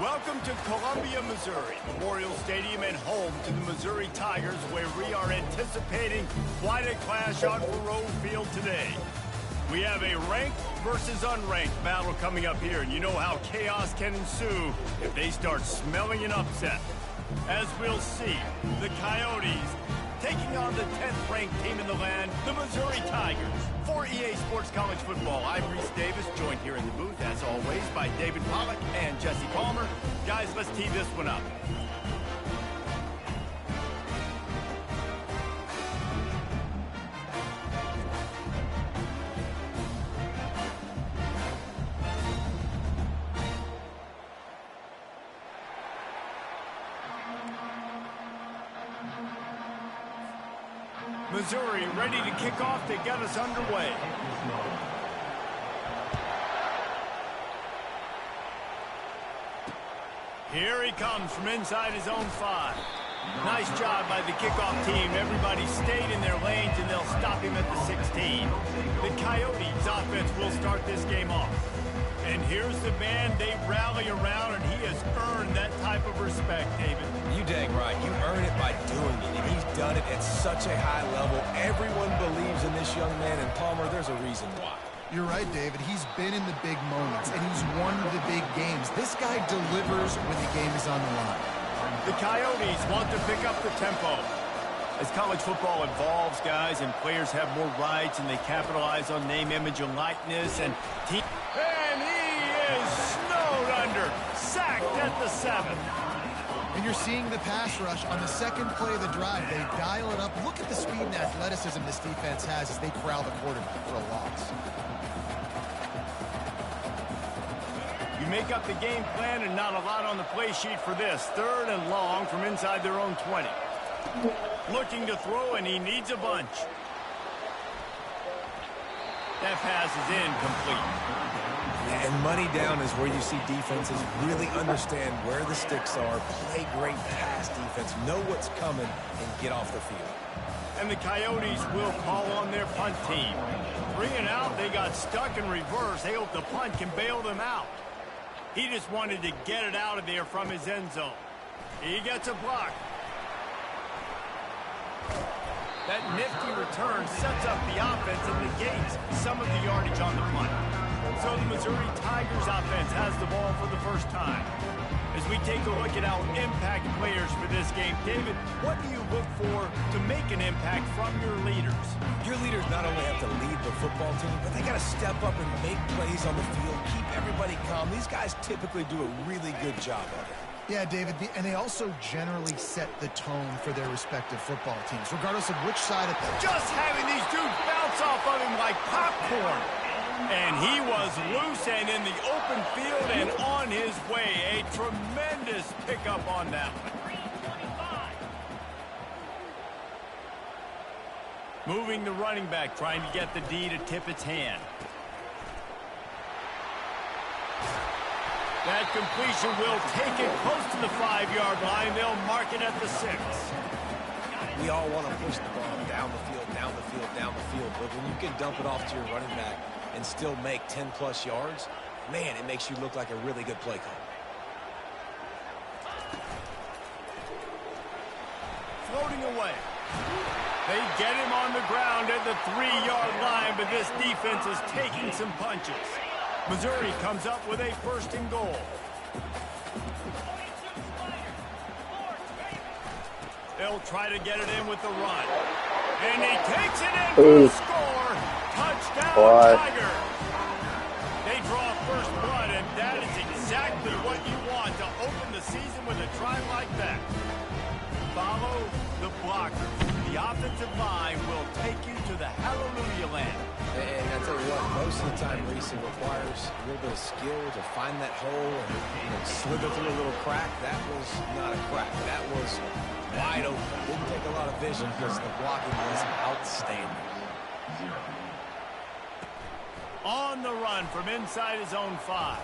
Welcome to Columbia, Missouri, Memorial Stadium and home to the Missouri Tigers, where we are anticipating quite a clash on Faroe Field today. We have a ranked versus unranked battle coming up here, and you know how chaos can ensue if they start smelling an upset. As we'll see, the Coyotes taking on the 10th ranked team in the land, the Missouri Tigers. For EA Sports College Football, I'm Reese Davis, joined here in the booth, as always, by David Pollack and Jesse Palmer. Guys, let's tee this one up. Missouri ready to kick off to get us underway. Here he comes from inside his own 5. Nice job by the kickoff team. Everybody stayed in their lanes, and they'll stop him at the 16. The Coyotes offense will start this game off. And here's the man they rally around, and he has earned that type of respect, David. You dang right. You earn it by doing it, and he's done it at such a high level. Everyone believes in this young man, and Palmer, there's a reason why. You're right, David. He's been in the big moments, and he's won the big games. This guy delivers when the game is on the line. The Coyotes want to pick up the tempo. As college football evolves, guys, and players have more rights, and they capitalize on name, image, and likeness, and team... And he is snowed under, sacked at the 7. And you're seeing the pass rush on the second play of the drive. They dial it up. Look at the speed and athleticism this defense has as they corral the quarterback for a loss. You make up the game plan and not a lot on the play sheet for this. 3rd and long from inside their own 20. Looking to throw, and he needs a bunch. That pass is incomplete. And money down is where you see defenses really understand where the sticks are, play great pass defense, know what's coming, and get off the field. And the Coyotes will call on their punt team. Bring it out, they got stuck in reverse. They hope the punt can bail them out. He just wanted to get it out of there from his end zone. He gets a block. That nifty return sets up the offense and negates some of the yardage on the punt. So the Missouri Tigers offense has the ball for the first time. As we take a look at our impact players for this game, David, what do you look for to make an impact from your leaders? Your leaders not only have to lead the football team, but they got to step up and make plays on the field, keep everybody calm. These guys typically do a really good job of it. Yeah, David, and they also generally set the tone for their respective football teams, regardless of which side of the... Just having these dudes bounce off of him like popcorn. And he was loose and in the open field and on his way. A tremendous pickup on that one. Moving the running back, trying to get the D to tip its hand. That completion will take it close to the 5-yard line. They'll mark it at the 6. We all want to push the ball down the field, down the field, down the field. But when you can dump it off to your running back and still make 10-plus yards, man, it makes you look like a really good play call. Floating away. They get him on the ground at the 3-yard line, but this defense is taking some punches. Missouri comes up with a 1st and goal. They'll try to get it in with the run. And he takes it in for the score. Touchdown, Tiger. They draw first blood, and that is exactly what you want to open the season with a drive like that. Follow the blocker. The offensive line will take you to the hallelujah land. And I tell you what, most of the time, Reese, it requires a little bit of skill to find that hole and slither through a little crack. That was not a crack. That was wide open. Didn't take a lot of vision because the blocking was outstanding. On the run from inside his own 5.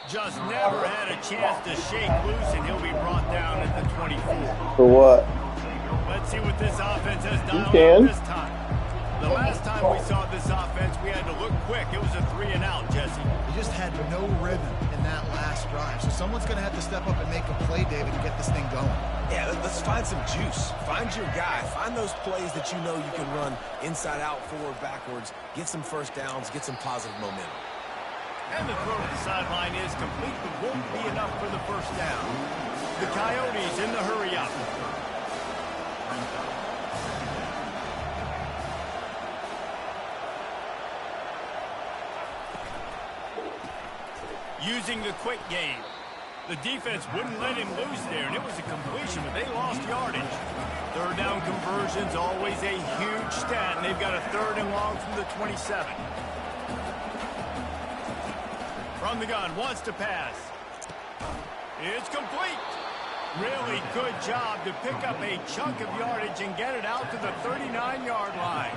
Just never had a chance to shake loose, and he'll be brought down at the 24. For what? Let's see what this offense has dialed up this time. The last time we saw this offense, we had to look quick. It was a 3-and-out, Jesse. They just had no rhythm in that last drive. So someone's going to have to step up and make a play, David, to get this thing going. Yeah, let's find some juice. Find your guy. Find those plays that you know you can run inside out, forward, backwards. Get some first downs. Get some positive momentum. And the throw to the sideline is complete, but won't be enough for the first down. The Coyotes in the hurry-up. Using the quick game. The defense wouldn't let him lose there, and it was a completion, but they lost yardage. Third down conversion's always a huge stat, and they've got a 3rd and long from the 27. From the gun, wants to pass. It's complete. Really good job to pick up a chunk of yardage and get it out to the 39-yard line.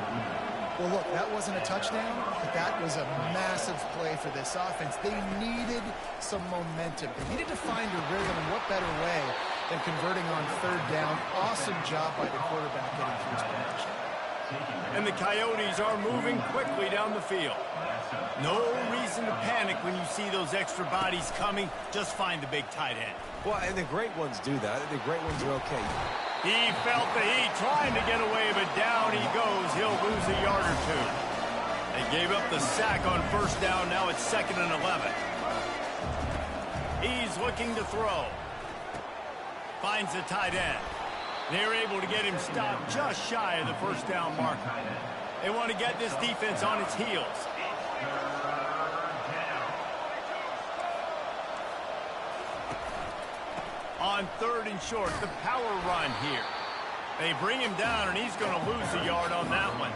Well, look, that wasn't a touchdown, but that was a massive play for this offense. They needed some momentum. They needed to find a rhythm, and what better way than converting on 3rd down. Awesome job by the quarterback getting through his progression. And the Coyotes are moving quickly down the field. No reason to panic when you see those extra bodies coming. Just find the big tight end. Well, and the great ones do that. The great ones are okay. He felt the heat trying to get away, but down he goes. He'll lose a yard or 2. They gave up the sack on 1st down. Now it's 2nd and 11. He's looking to throw. Finds the tight end. They're able to get him stopped just shy of the 1st down marker. They want to get this defense on its heels. On 3rd and short, the power run here. They bring him down, and he's going to lose a yard on that one.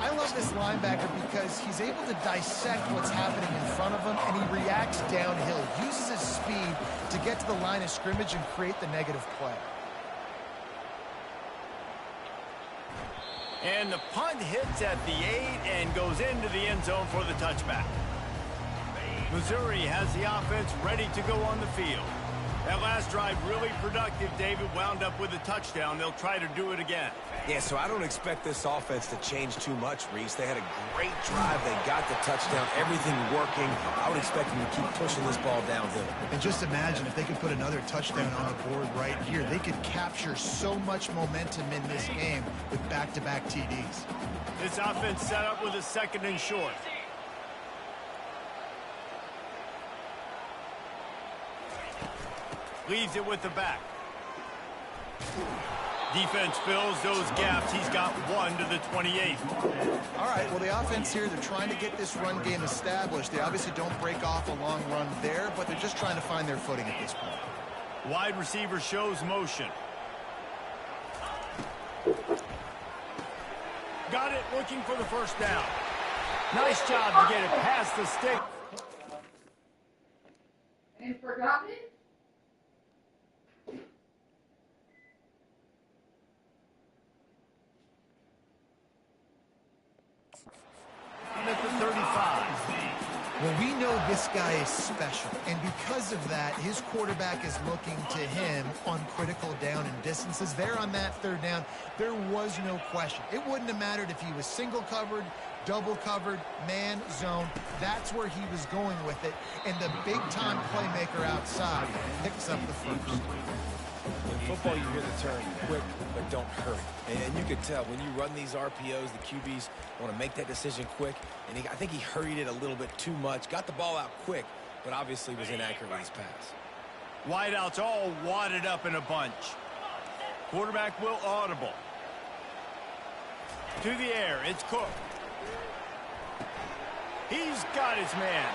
I love this linebacker because he's able to dissect what's happening in front of him, and he reacts downhill, uses his speed to get to the line of scrimmage and create the negative play. And the punt hits at the 8 and goes into the end zone for the touchback. Missouri has the offense ready to go on the field. That last drive really productive. David wound up with a touchdown. They'll try to do it again. Yeah, so I don't expect this offense to change too much, Reese. They had a great drive. They got the touchdown. Everything working. I would expect them to keep pushing this ball downhill. And just imagine if they could put another touchdown on the board right here. They could capture so much momentum in this game with back-to-back TDs. This offense set up with a 2nd and short. Leaves it with the back. Defense fills those gaps. He's got 1 to the 28. All right, well, the offense here, they're trying to get this run game established. They obviously don't break off a long run there, but they're just trying to find their footing at this point. Wide receiver shows motion. Got it, looking for the 1st down. Nice job to get it past the stick. And forgotten it? At the 35. Well, we know this guy is special, and because of that, his quarterback is looking to him on critical down and distances. There on that 3rd down, there was no question. It wouldn't have mattered if he was single covered, double covered, man, zone. That's where he was going with it, and the big-time playmaker outside picks up the 1st. In football, you hear the term quick, but don't hurry. And you could tell when you run these RPOs, the QBs want to make that decision quick. And I think he hurried it a little bit too much. Got the ball out quick, but obviously was inaccurate with his pass. Wideouts all wadded up in a bunch. Quarterback will audible. To the air, it's Cook. He's got his man.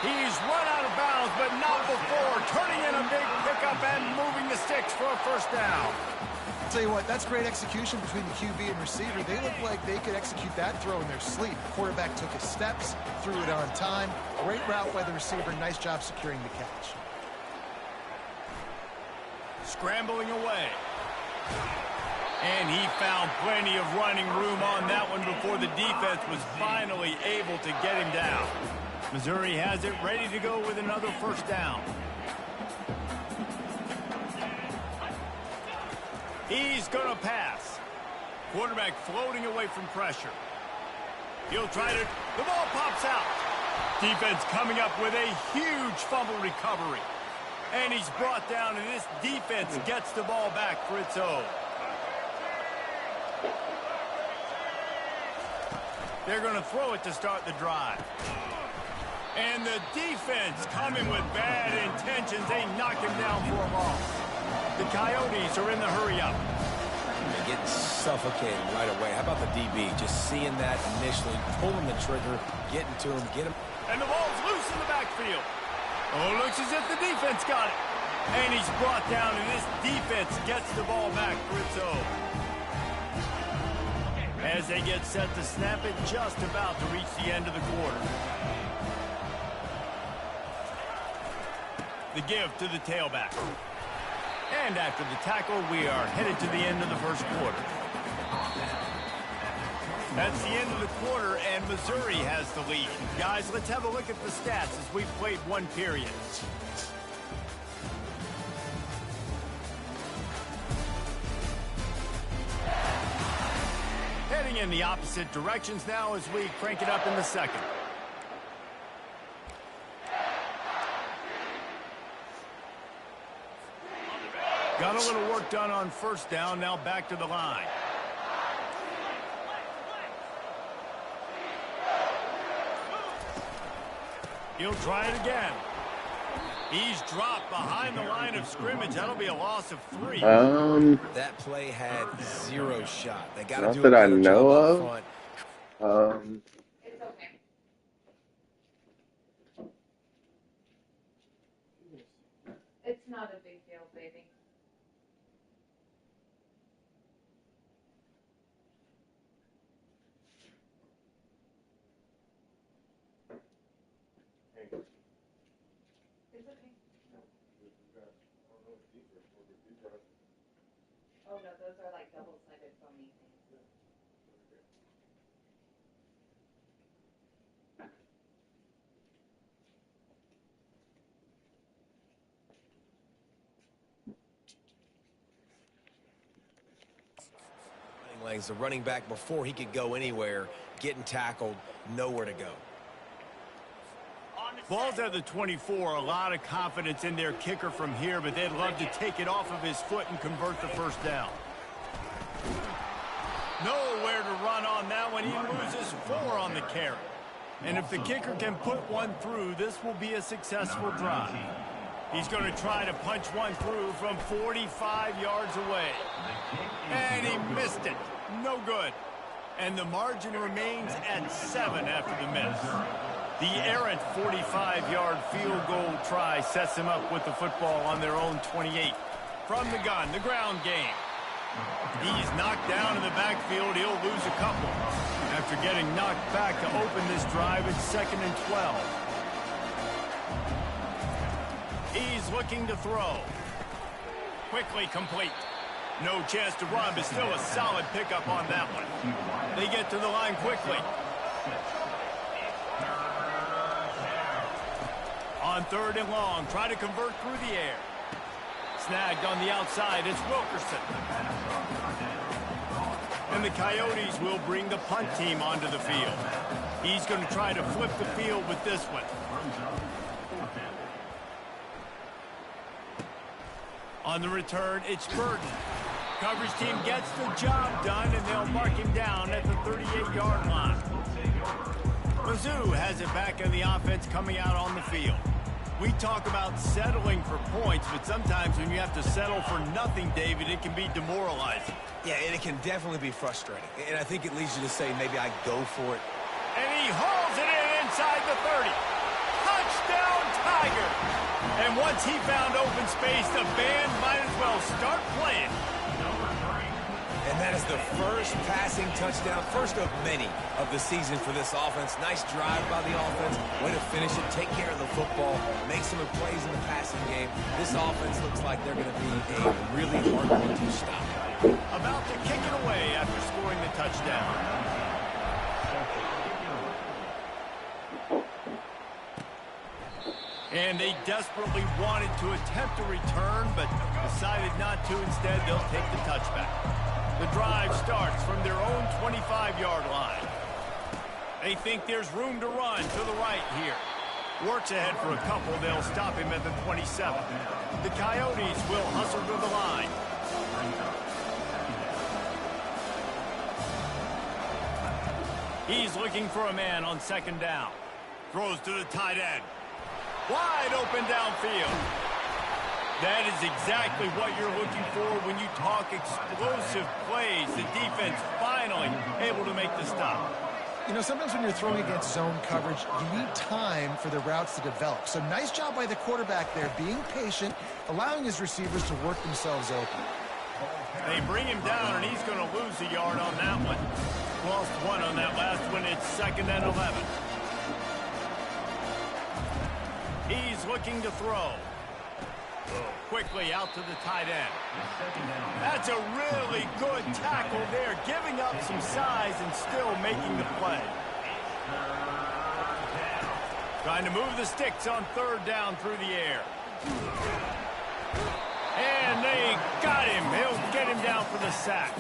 He's run out of bounds, but not before. Turning in a big pickup and moving the sticks for a 1st down. I'll tell you what, that's great execution between the QB and receiver. They look like they could execute that throw in their sleep. The quarterback took his steps, threw it on time. Great route by the receiver. Nice job securing the catch. Scrambling away. And he found plenty of running room on that one before the defense was finally able to get him down. Missouri has it ready to go with another 1st down. He's going to pass. Quarterback floating away from pressure. He'll try to... The ball pops out. defense coming up with a huge fumble recovery. And he's brought down, and this defense gets the ball back for its own. They're going to throw it to start the drive. And the defense coming with bad intentions. They knock him down for a loss. The Coyotes are in the hurry-up. They're getting suffocated right away. How about the DB? Just seeing that initially, pulling the trigger, getting to him, get him. And the ball's loose in the backfield. Oh, looks as if the defense got it. And he's brought down, and this defense gets the ball back for its own. As they get set to snap it, just about to reach the end of the quarter. The give to the tailback. And after the tackle, we are headed to the end of the first quarter. That's the end of the quarter, and Missouri has the lead. Guys, let's have a look at the stats as we've played one period. Heading in the opposite directions now as we crank it up in the second. Got a little work done on first down, now back to the line. He'll try it again. He's dropped behind the line of scrimmage. That'll be a loss of 3. That play had 0 shot. They got to do a better job up front. It's okay. It's not a big deal, baby. It's okay. Oh no, those are like double-sided foamy things. Lanes, the running back, before he could go anywhere, getting tackled, nowhere to go. Ball's at the 24. A lot of confidence in their kicker from here, but they'd love to take it off of his foot and convert the first down. Nowhere to run on that one. He loses 4 on the carry. And if the kicker can put one through, this will be a successful drive. He's going to try to punch one through from 45 yards away. And he missed it. No good. And the margin remains at 7 after the miss. The errant 45-yard field goal try sets them up with the football on their own 28. From the gun, the ground game. He's knocked down in the backfield. He'll lose a couple. After getting knocked back to open this drive, it's 2nd and 12. He's looking to throw. Quickly complete. No chance to run, but still a solid pickup on that one. They get to the line quickly. On 3rd and long, try to convert through the air. Snagged on the outside, it's Wilkerson. And the Coyotes will bring the punt team onto the field. He's going to try to flip the field with this one. On the return, it's Burton. Coverage team gets the job done, and they'll mark him down at the 38-yard line. Mizzou has it back in the offense coming out on the field. We talk about settling for points, but sometimes when you have to settle for nothing, David, it can be demoralizing. Yeah, and it can definitely be frustrating. And I think it leads you to say, maybe I go for it. And he hauls it in inside the 30. Touchdown, Tiger! And once he found open space, the band might as well start playing. And that is the first passing touchdown, first of many of the season for this offense. Nice drive by the offense. Way to finish it, take care of the football, make some plays in the passing game. This offense looks like they're going to be a really hard one to stop. About to kick it away after scoring the touchdown. And they desperately wanted to attempt a return, but decided not to. Instead, they'll take the touchback. The drive starts from their own 25-yard line. They think there's room to run to the right here. Works ahead for a couple. They'll stop him at the 27. The Coyotes will hustle to the line. He's looking for a man on second down. Throws to the tight end. Wide open downfield. That is exactly what you're looking for when you talk explosive plays. The defense finally able to make the stop. You know, sometimes when you're throwing against zone coverage, you need time for the routes to develop. So nice job by the quarterback there, being patient, allowing his receivers to work themselves open. They bring him down, and he's going to lose a yard on that one. Lost one on that last one. It's 2nd and 11. He's looking to throw. Quickly out to the tight end. That's a really good tackle there, giving up some size and still making the play. Trying to move the sticks on 3rd down through the air. And they got him. He'll get him down for the sack.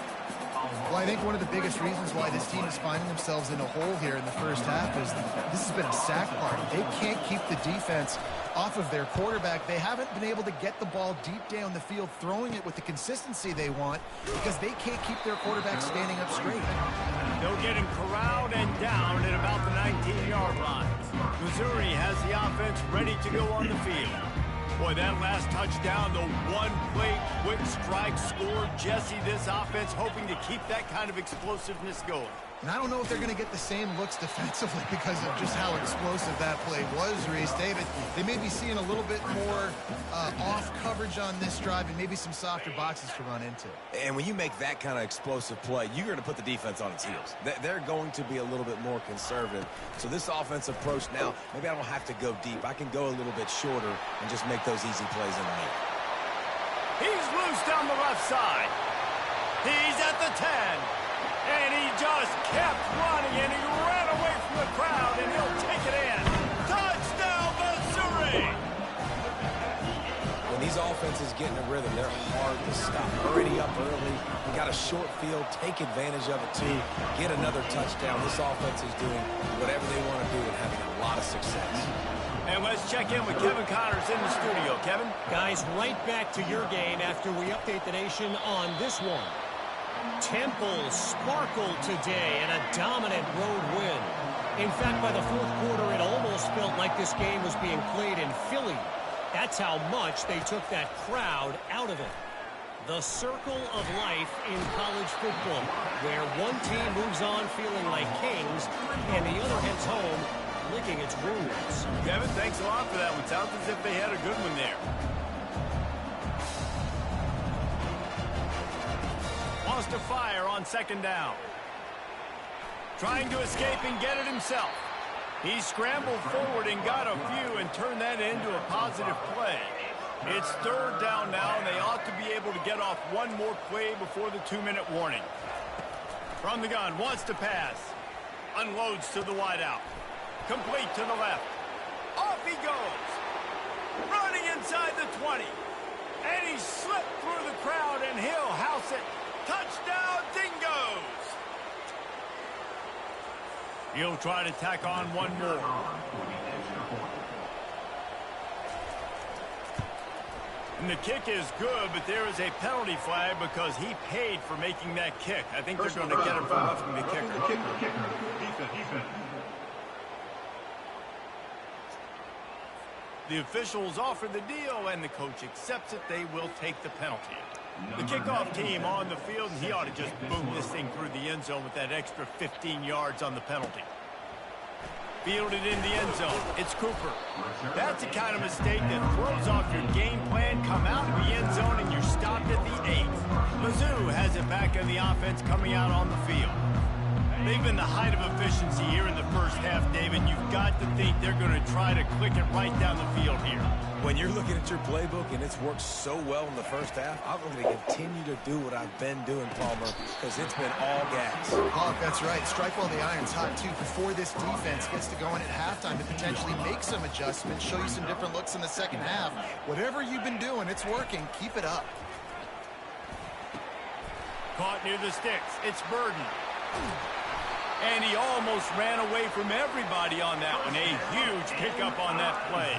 Well, I think one of the biggest reasons why this team is finding themselves in a hole here in the first half is this has been a sack party. They can't keep the defense off of their quarterback. They haven't been able to get the ball deep down the field, throwing it with the consistency they want because they can't keep their quarterback standing up straight. They'll get him corralled and down at about the 19-yard line. Missouri has the offense ready to go on the field. Boy, that last touchdown, the one-play quick strike score. Jesse, this offense hoping to keep that kind of explosiveness going. And I don't know if they're going to get the same looks defensively because of just how explosive that play was, Reese. David, they may be seeing a little bit more off coverage on this drive and maybe some softer boxes to run into. And when you make that kind of explosive play, you're going to put the defense on its heels. They're going to be a little bit more conservative. So this offensive approach now, maybe I don't have to go deep. I can go a little bit shorter and just make those easy plays in the middle. He's loose down the left side. He's at the 10. And he just kept running, and he ran away from the crowd, and he'll take it in. Touchdown, Missouri! When these offenses get in a rhythm, they're hard to stop. Already up early, you got a short field, take advantage of it too, get another touchdown. This offense is doing whatever they want to do and having a lot of success. And let's check in with Kevin Connors in the studio. Kevin? Guys, right back to your game after we update the nation on this one. Temple sparkled today in a dominant road win. In fact, by the 4th quarter, it almost felt like this game was being played in Philly. That's how much they took that crowd out of it. The circle of life in college football, where one team moves on feeling like kings and the other heads home licking its wounds. Kevin, thanks a lot for that one. Sounds as if they had a good one there. Wants to fire on 2nd down. Trying to escape and get it himself. He scrambled forward and got a few and turned that into a positive play. It's 3rd down now, and they ought to be able to get off one more play before the 2-minute warning. From the gun, wants to pass. Unloads to the wideout. Complete to the left. Off he goes. Running inside the 20. And he slipped through the crowd, and he'll house it. Touchdown, Dingoes! He'll try to tack on one more. And the kick is good, but there is a penalty flag because he paid for making that kick. I think they're going to get him for roughing the kicker. The officials offer the deal, and the coach accepts it. They will take the penalty. The kickoff team on the field, and he ought to just boom this thing through the end zone with that extra 15 yards on the penalty. Fielded in the end zone. It's Cooper. That's the kind of mistake that throws off your game plan. Come out of the end zone, and you're stopped at the 8. Mizzou has it back in the offense coming out on the field. They've been the height of efficiency here in the first half, David. You've got to think they're going to try to click it right down the field here. When you're looking at your playbook and it's worked so well in the first half, I'm going to continue to do what I've been doing, Palmer, because it's been all gas. Oh, that's right. Strike while the iron's hot, too, before this defense gets to going at halftime to potentially make some adjustments, show you some different looks in the second half. Whatever you've been doing, it's working. Keep it up. Caught near the sticks. It's Burden. And he almost ran away from everybody on that one. A huge pickup on that play.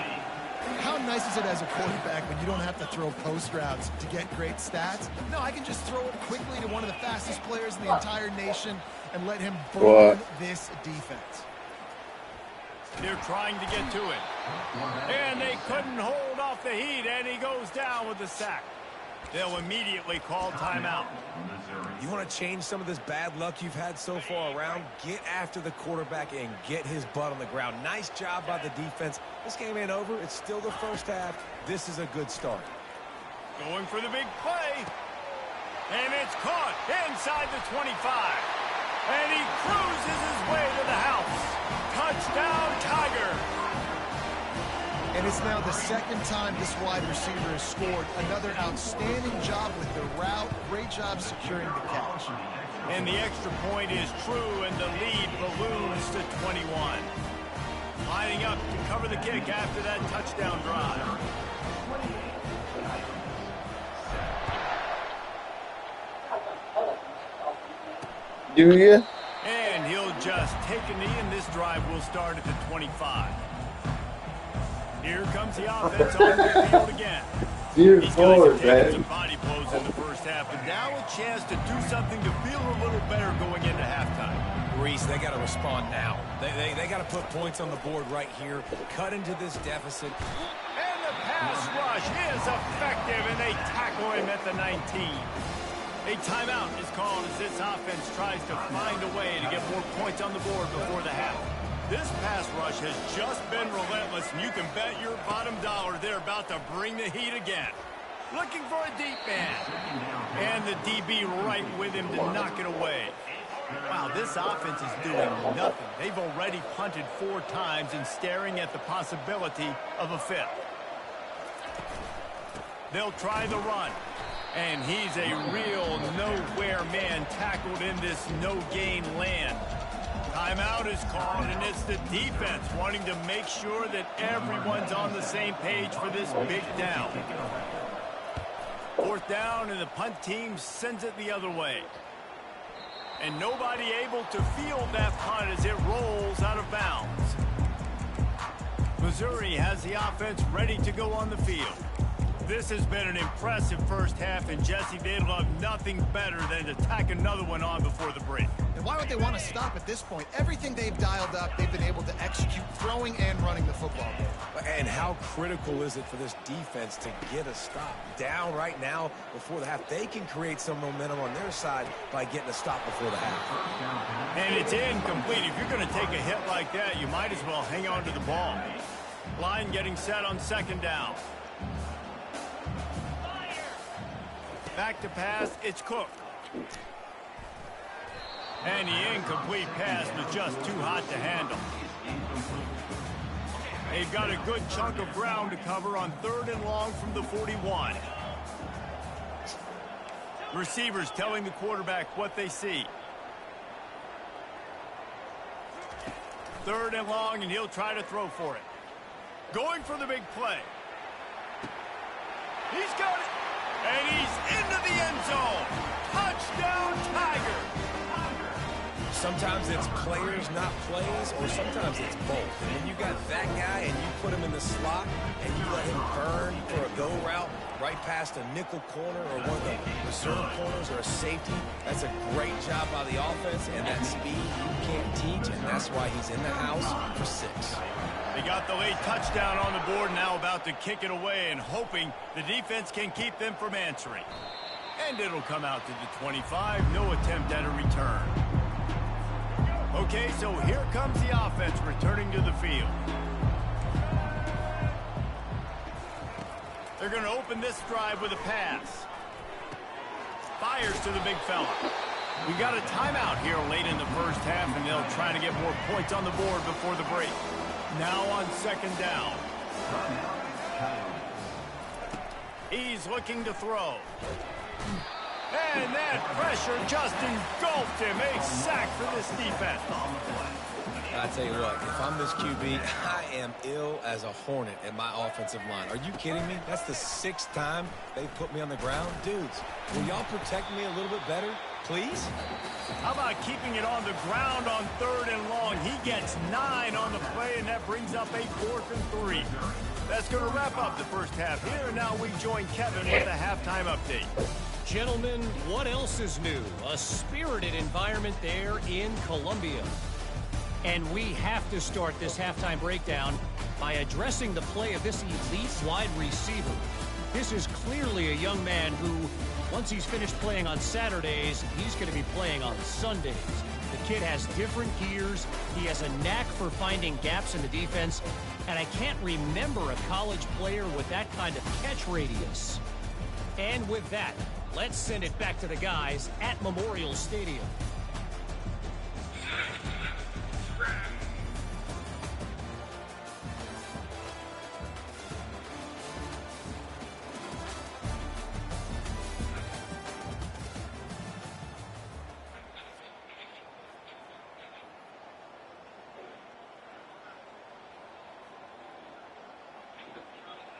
How nice is it as a quarterback when you don't have to throw post routes to get great stats? No, I can just throw it quickly to one of the fastest players in the entire nation and let him burn this defense. They're trying to get to it. And they couldn't hold off the heat, and he goes down with the sack. They'll immediately call timeout. You want to change some of this bad luck you've had so far around? Get after the quarterback and get his butt on the ground. Nice job by the defense. This game ain't over. It's still the first half. This is a good start. Going for the big play. And it's caught inside the 25. And he cruises his way to the house. Touchdown, Tiger. And it's now the second time this wide receiver has scored. Another outstanding job with the route. Great job securing the catch. And the extra point is true, and the lead balloons to 21. Lining up to cover the kick after that touchdown drive. Do you? And he'll just take a knee, and this drive will start at the 25. Here comes the offense on the field again. These guys have taken some body blows in the first half, but now a chance to do something to feel a little better going into halftime. Reese, they got to respond now. They got to put points on the board right here, cut into this deficit. And the pass rush is effective, and they tackle him at the 19. A timeout is called as this offense tries to find a way to get more points on the board before the half. This pass rush has just been relentless, and you can bet your bottom dollar they're about to bring the heat again. Looking for a deep man. And the DB right with him to knock it away. Wow, this offense is doing nothing. They've already punted 4 times and staring at the possibility of a 5th. They'll try the run. And he's a real nowhere man tackled in this no-gain land. Timeout is called, and it's the defense wanting to make sure that everyone's on the same page for this big down. 4th down, and the punt team sends it the other way. And nobody able to field that punt as it rolls out of bounds. Missouri has the offense ready to go on the field. This has been an impressive first half, and Jesse, they'd love nothing better than to tack another one on before the break. And why would they want to stop at this point? Everything they've dialed up, they've been able to execute throwing and running the football game. And how critical is it for this defense to get a stop? Down right now before the half, they can create some momentum on their side by getting a stop before the half. And it's incomplete. If you're going to take a hit like that, you might as well hang on to the ball. Line getting set on 2nd down. Back to pass, it's Cook. And the incomplete pass was just too hot to handle. They've got a good chunk of ground to cover on 3rd and long from the 41. Receivers telling the quarterback what they see. 3rd and long, and he'll try to throw for it. Going for the big play. He's got it. And he's into the end zone. Touchdown, Tiger. Sometimes it's players, not plays, or sometimes it's both. And when you got that guy and you put him in the slot and you let him burn for a go route right past a nickel corner or one of the reserve corners or a safety, that's a great job by the offense, and that speed you can't teach, and that's why he's in the house for 6. They got the late touchdown on the board, now about to kick it away and hoping the defense can keep them from answering. And it'll come out to the 25, no attempt at a return. Okay, so here comes the offense returning to the field. They're going to open this drive with a pass. Fires to the big fella. We got a timeout here late in the first half, and they'll try to get more points on the board before the break. Now on 2nd down. He's looking to throw. And that pressure just engulfed him. A sack for this defense. I tell you what, if I'm this QB, I am ill as a hornet at my offensive line. Are you kidding me? That's the 6th time they've put me on the ground. Dudes, will y'all protect me a little bit better, please? How about keeping it on the ground on 3rd and long? He gets 9 on the play, and that brings up a 4th and 3. That's going to wrap up the first half here. And now we join Kevin with the halftime update. Gentlemen, what else is new? A spirited environment there in Columbia. And we have to start this halftime breakdown by addressing the play of this elite wide receiver. This is clearly a young man who, once he's finished playing on Saturdays, he's going to be playing on Sundays. The kid has different gears. He has a knack for finding gaps in the defense. And I can't remember a college player with that kind of catch radius. And with that, let's send it back to the guys at Memorial Stadium.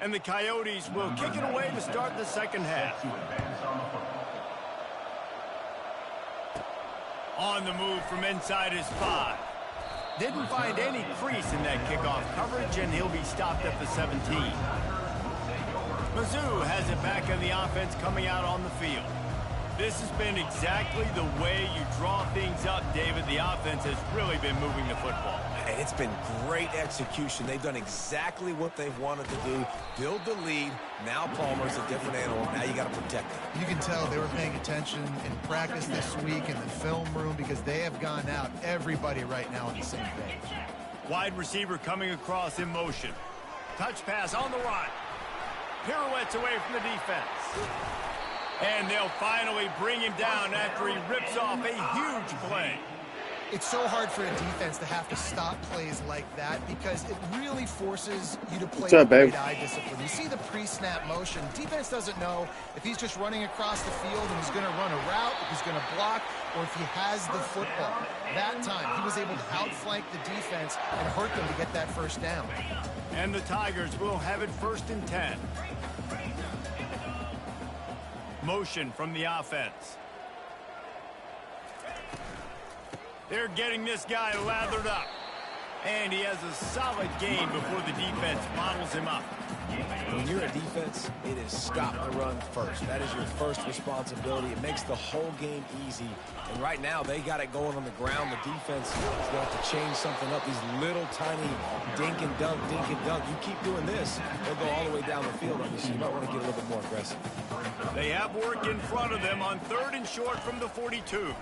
And the Coyotes will kick it away to start the second half. On the move from inside his 5. Didn't find any crease in that kickoff coverage, and he'll be stopped at the 17. Mizzou has it back on the offense coming out on the field. This has been exactly the way you draw things up, David. The offense has really been moving the football. And it's been great execution. They've done exactly what they've wanted to do. Build the lead. Now Palmer's a different animal. Now you got to protect him. You can tell they were paying attention in practice this week in the film room because they have gone out, everybody right now on the same page. Wide receiver coming across in motion. Touch pass on the run. Pirouettes away from the defense. And they'll finally bring him down after he rips off a huge play. It's so hard for a defense to have to stop plays like that because it really forces you to play with great eye discipline. You see the pre-snap motion. Defense doesn't know if he's just running across the field and he's going to run a route, if he's going to block, or if he has the football. That time, he was able to outflank the defense and hurt them to get that first down. And the Tigers will have it 1st and 10. Motion from the offense. They're getting this guy lathered up. And he has a solid gain before the defense bottles him up. When you're a defense, it is stop the run first. That is your first responsibility. It makes the whole game easy. And right now, they got it going on the ground. The defense is going to have to change something up. These little tiny dink and dunk, dink and dunk. You keep doing this, they'll go all the way down the field on you, so you might want to get a little bit more aggressive. They have work in front of them on 3rd and short from the 42.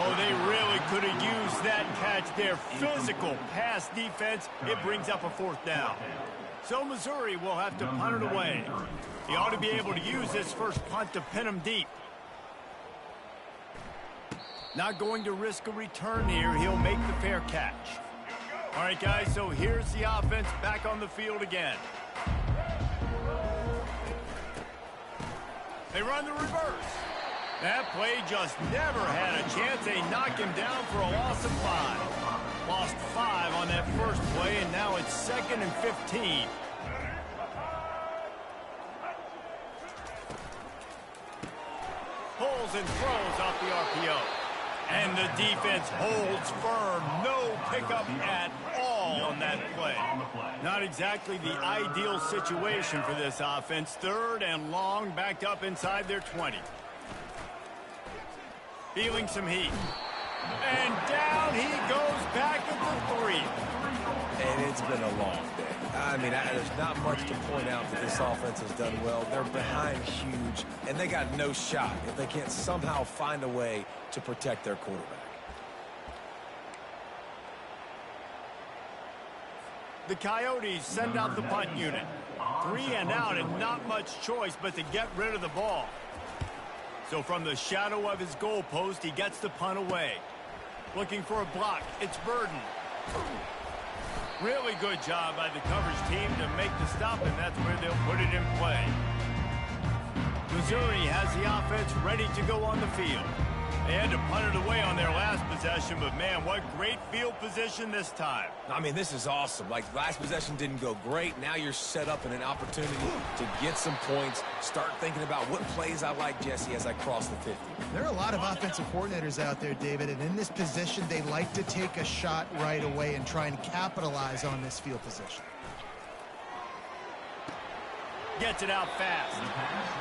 Oh, they really could have used that catch there. Physical pass defense. It brings up a 4th down. So Missouri will have to punt it away. He ought to be able to use this first punt to pin him deep. Not going to risk a return here. He'll make the fair catch. All right, guys, so here's the offense back on the field again. They run the reverse. That play just never had a chance. They knock him down for a loss of 5. Lost 5 on that first play, and now it's 2nd and 15. Pulls and throws off the RPO. And the defense holds firm. No pickup at all on that play. Not exactly the ideal situation for this offense. 3rd and long, backed up inside their 20. Feeling some heat. And down he goes back at the 3. And it's been a long day. I mean, there's not much to point out that this offense has done well. They're behind huge, and they got no shot if they can't somehow find a way to protect their quarterback. The Coyotes send out the punt unit. 3 and out, and not much choice but to get rid of the ball. So from the shadow of his goalpost, he gets the punt away. Looking for a block. It's Burden. Really good job by the coverage team to make the stop, and that's where they'll put it in play. Missouri has the offense ready to go on the field. They had to punt it away on their last possession, but man, what great field position this time. I mean, this is awesome. Like, last possession didn't go great. Now you're set up in an opportunity to get some points. Start thinking about what plays I like, Jesse, as I cross the 50. There are a lot of offensive coordinators out there, David, and in this position, they like to take a shot right away and try and capitalize on this field position. Gets it out fast,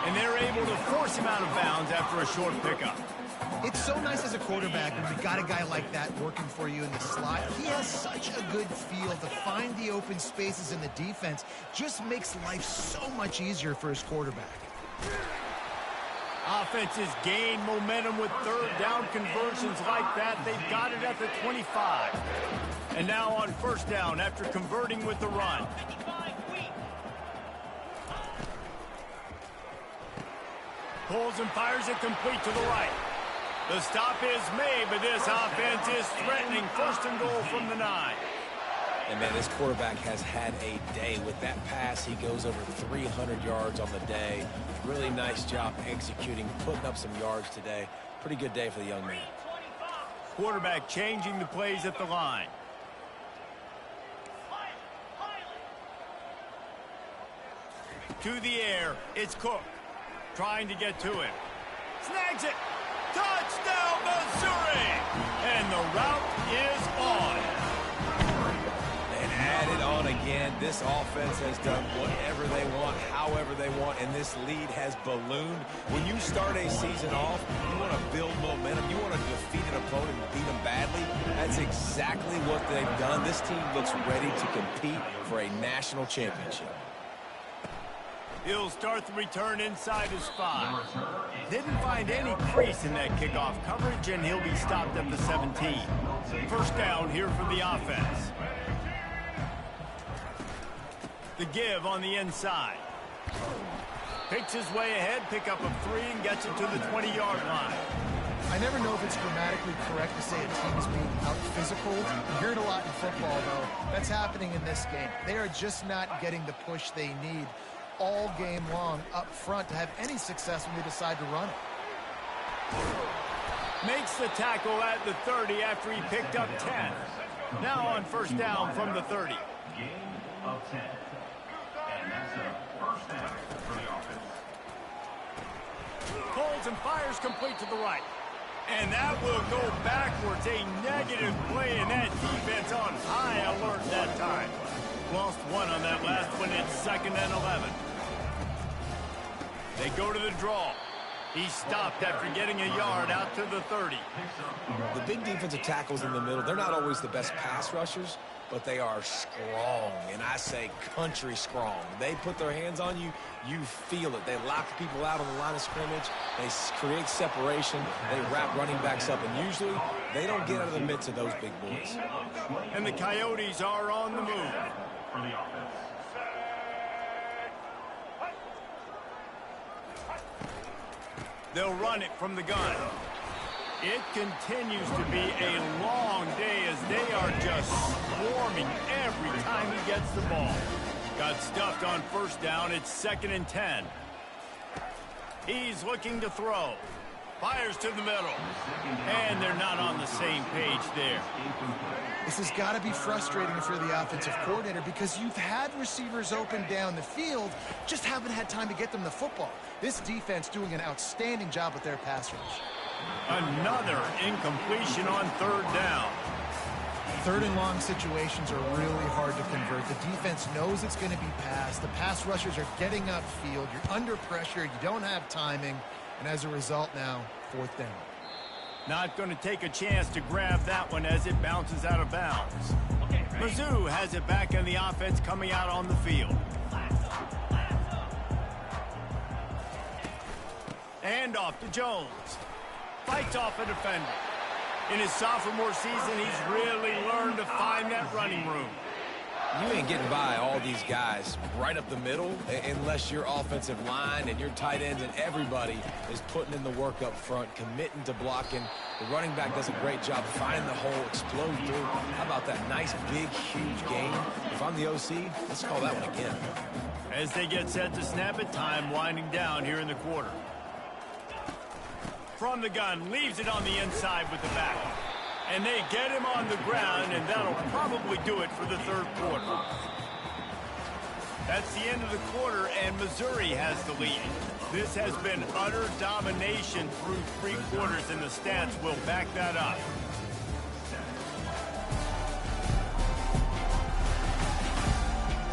and they're able to force him out of bounds after a short pickup. It's so nice as a quarterback when you've got a guy like that working for you in the slot. He has such a good feel to find the open spaces in the defense. Just makes life so much easier for his quarterback. Offenses gain momentum with third down conversions like that. They've got it at the 25. And now on first down after converting with the run. Pulls and fires it complete to the right. The stop is made, but this offense is threatening first and goal from the 9. And, man, this quarterback has had a day. With that pass, he goes over 300 yards on the day. Really nice job executing, putting up some yards today. Pretty good day for the young man. Quarterback changing the plays at the line. To the air, it's Cook. Trying to get to him. Snags it. Touchdown, Missouri! And the route is on. And add it on again. This offense has done whatever they want, however they want, and this lead has ballooned. When you start a season off, you want to build momentum. You want to defeat an opponent and beat them badly. That's exactly what they've done. This team looks ready to compete for a national championship. He'll start the return inside his 5. Didn't find any crease in that kickoff coverage, and he'll be stopped at the 17. First down here for the offense. The give on the inside. Picks his way ahead, pickup of 3, and gets it to the 20-yard line. I never know if it's grammatically correct to say a team is being out-physical. You hear it a lot in football, though. That's happening in this game. They are just not getting the push they need all game long up front to have any success when they decide to run it. Makes the tackle at the 30 after he picked up 10. Now on first down from the 30. Gain of 10. And that's a first down for the offense. Pulls and fires complete to the right. And that will go backwards. A negative play, and that defense on high alert that time. Lost one on that last one. It's 2nd and 11. They go to the draw. He stopped after getting a yard out to the 30. The big defensive tackles in the middle, they're not always the best pass rushers, but they are strong, and I say country strong. They put their hands on you, you feel it. They lock people out on the line of scrimmage. They create separation. They wrap running backs up, and usually they don't get out of the midst of those big boys. And the Coyotes are on the move. For the offense. They'll run it from the gun. It continues to be a long day as they are just swarming every time he gets the ball. Got stuffed on first down. It's 2nd and 10. He's looking to throw. Fires to the middle. And they're not on the same page there. This has got to be frustrating if you're the offensive coordinator because you've had receivers open down the field, just haven't had time to get them the football. This defense doing an outstanding job with their pass rush. Another incompletion on third down. Third and long situations are really hard to convert. The defense knows it's going to be passed. The pass rushers are getting upfield. You're under pressure. You don't have timing. And as a result now, 4th down. Not going to take a chance to grab that one as it bounces out of bounds. Mizzou has it back in the offense coming out on the field. And off to Jones. Fights off a defender. In his sophomore season, he's really learned to find that running room. You ain't getting by all these guys right up the middle unless your offensive line and your tight ends and everybody is putting in the work up front, committing to blocking. The running back does a great job finding the hole, explode through. How about that nice, big, huge gain? If I'm the OC, let's call that one again. As they get set to snap it, time winding down here in the quarter. from the gun, leaves it on the inside with the back. And they get him on the ground, and that'll probably do it for the third quarter. That's the end of the quarter, and Missouri has the lead. This has been utter domination through 3 quarters, and the stats will back that up.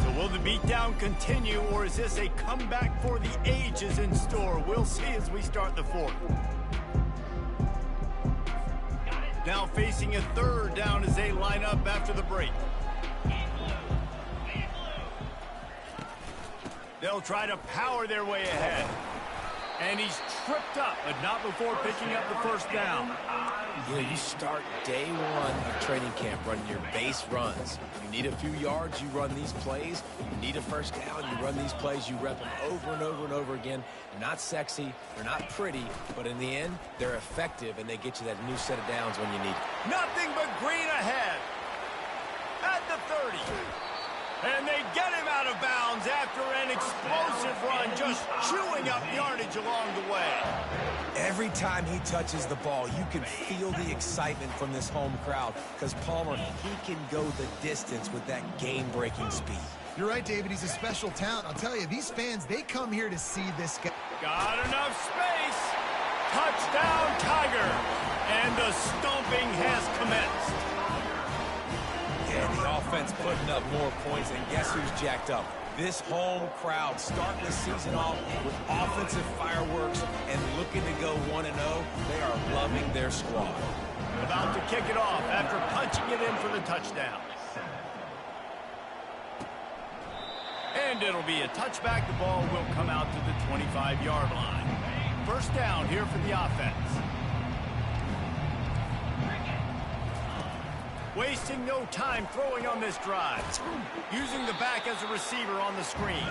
So will the beatdown continue, or is this a comeback for the ages in store? We'll see as we start the fourth. Now facing a third down as they line up after the break. They'll try to power their way ahead. And he's tripped up, but not before picking up the first down. You know, you start day one of training camp running your base runs. You need a few yards, you run these plays. You need a first down, you run these plays. You rep them over and over and over again. They're not sexy, they're not pretty, but in the end, they're effective, and they get you that new set of downs when you need it. Nothing but green ahead. At the 30. And they get him out of bounds after an explosive run, just chewing up yardage along the way. Every time he touches the ball, you can feel the excitement from this home crowd, because Palmer, he can go the distance with that game-breaking speed. You're right, David. He's a special talent. I'll tell you, these fans, they come here to see this guy. Got enough space. Touchdown, Tiger. And the stomping has commenced. And the offense putting up more points, and guess who's jacked up? This home crowd starting the season off with offensive fireworks and looking to go 1-0. They are loving their squad. About to kick it off after punching it in for the touchdown. And it'll be a touchback. The ball will come out to the 25-yard line. First down here for the offense. Wasting no time throwing on this drive. Using the back as a receiver on the screen.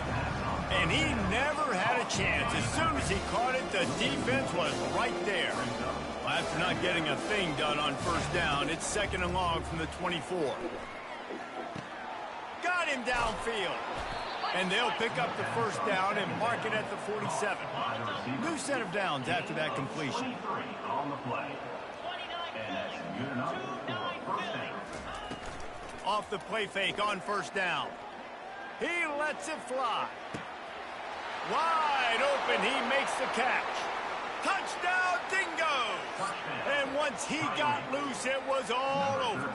And he never had a chance. As soon as he caught it, the defense was right there. Well, after not getting a thing done on first down, it's 2nd and long from the 24. Got him downfield. And they'll pick up the first down and mark it at the 47. New set of downs after that completion. On the play. And that's good enough for first down. Off the play fake on first down. He lets it fly. Wide open, he makes the catch. Touchdown, Dingo! And once he got loose, it was all over.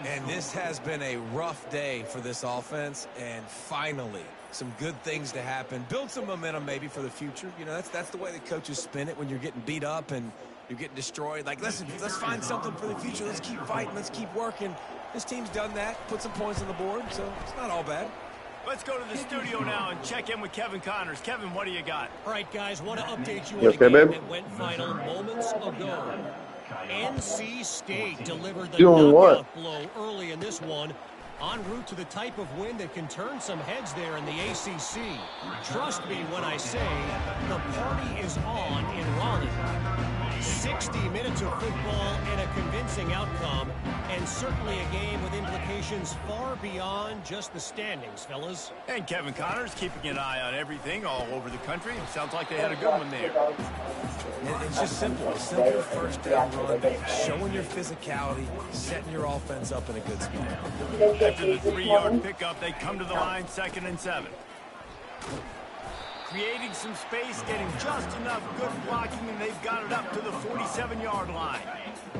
And this has been a rough day for this offense, and finally, some good things to happen. Build some momentum maybe for the future. You know, that's the way the coaches spin it when you're getting beat up and you're getting destroyed. Like, listen, let's find something for the future. Let's keep fighting. Let's keep working. This team's done that. Put some points on the board, so it's not all bad. Let's go to the studio now and check in with Kevin Connors. Kevin, what do you got? All right, guys, want to update you on Yes, a game babe. that went final moments ago. NC State delivered the Doing what? knockout blow early in this one, en route to the type of win that can turn some heads there in the ACC. Trust me when I say the party is on in Raleigh. 60 minutes of football and a convincing outcome, and certainly a game with implications far beyond just the standings, fellas. And Kevin Connors keeping an eye on everything all over the country. Sounds like they had a good one there. It's just simple. A simple first down run, showing your physicality, setting your offense up in a good spot. After the 3-yard pickup, they come to the line 2nd and 7. Creating some space, getting just enough good blocking, and they've got it up to the 47-yard line.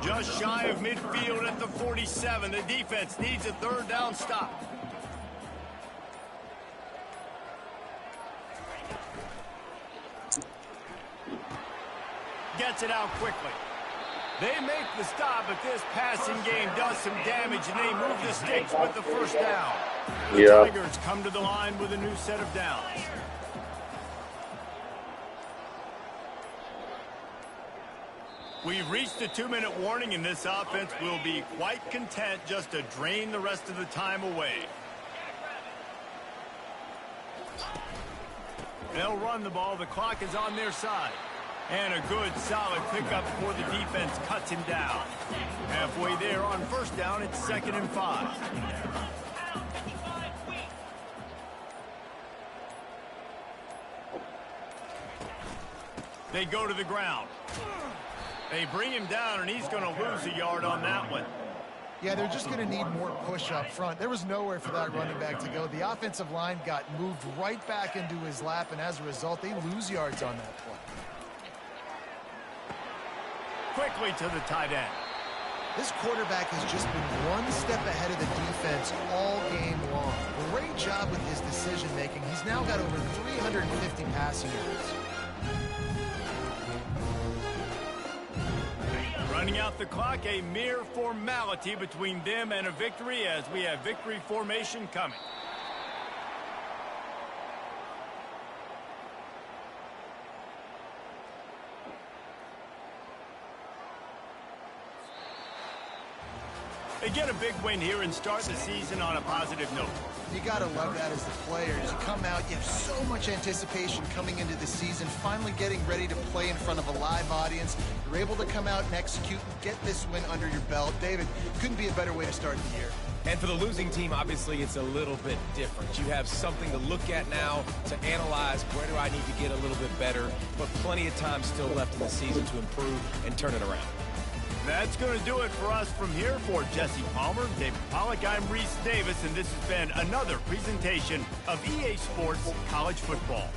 Just shy of midfield at the 47. The defense needs a 3rd down stop. Gets it out quickly. They make the stop, but this passing game does some damage, and they move the sticks with the first down. The Tigers come to the line with a new set of downs. We've reached the 2-minute warning, and this offense will be quite content just to drain the rest of the time away. They'll run the ball. The clock is on their side. And a good, solid pickup before the defense cuts him down. Halfway there on first down, it's 2nd and 5. They go to the ground. They bring him down, and he's going to lose a yard on that one. Yeah, they're just going to need more push up front. There was nowhere for that running back to go. The offensive line got moved right back into his lap, and as a result, they lose yards on that play. Quickly to the tight end. This quarterback has just been one step ahead of the defense all game long. Great job with his decision-making. He's now got over 350 passing yards. Running out the clock, a mere formality between them and a victory as we have victory formation coming. They get a big win here and start the season on a positive note. You got to love that as the players. You come out, you have so much anticipation coming into the season, finally getting ready to play in front of a live audience. You're able to come out and execute and get this win under your belt. David, couldn't be a better way to start the year. And for the losing team, obviously, it's a little bit different. You have something to look at now, to analyze where do I need to get a little bit better, but plenty of time still left in the season to improve and turn it around. That's going to do it for us from here. For Jesse Palmer, David Pollack, I'm Reese Davis, and this has been another presentation of EA Sports College Football.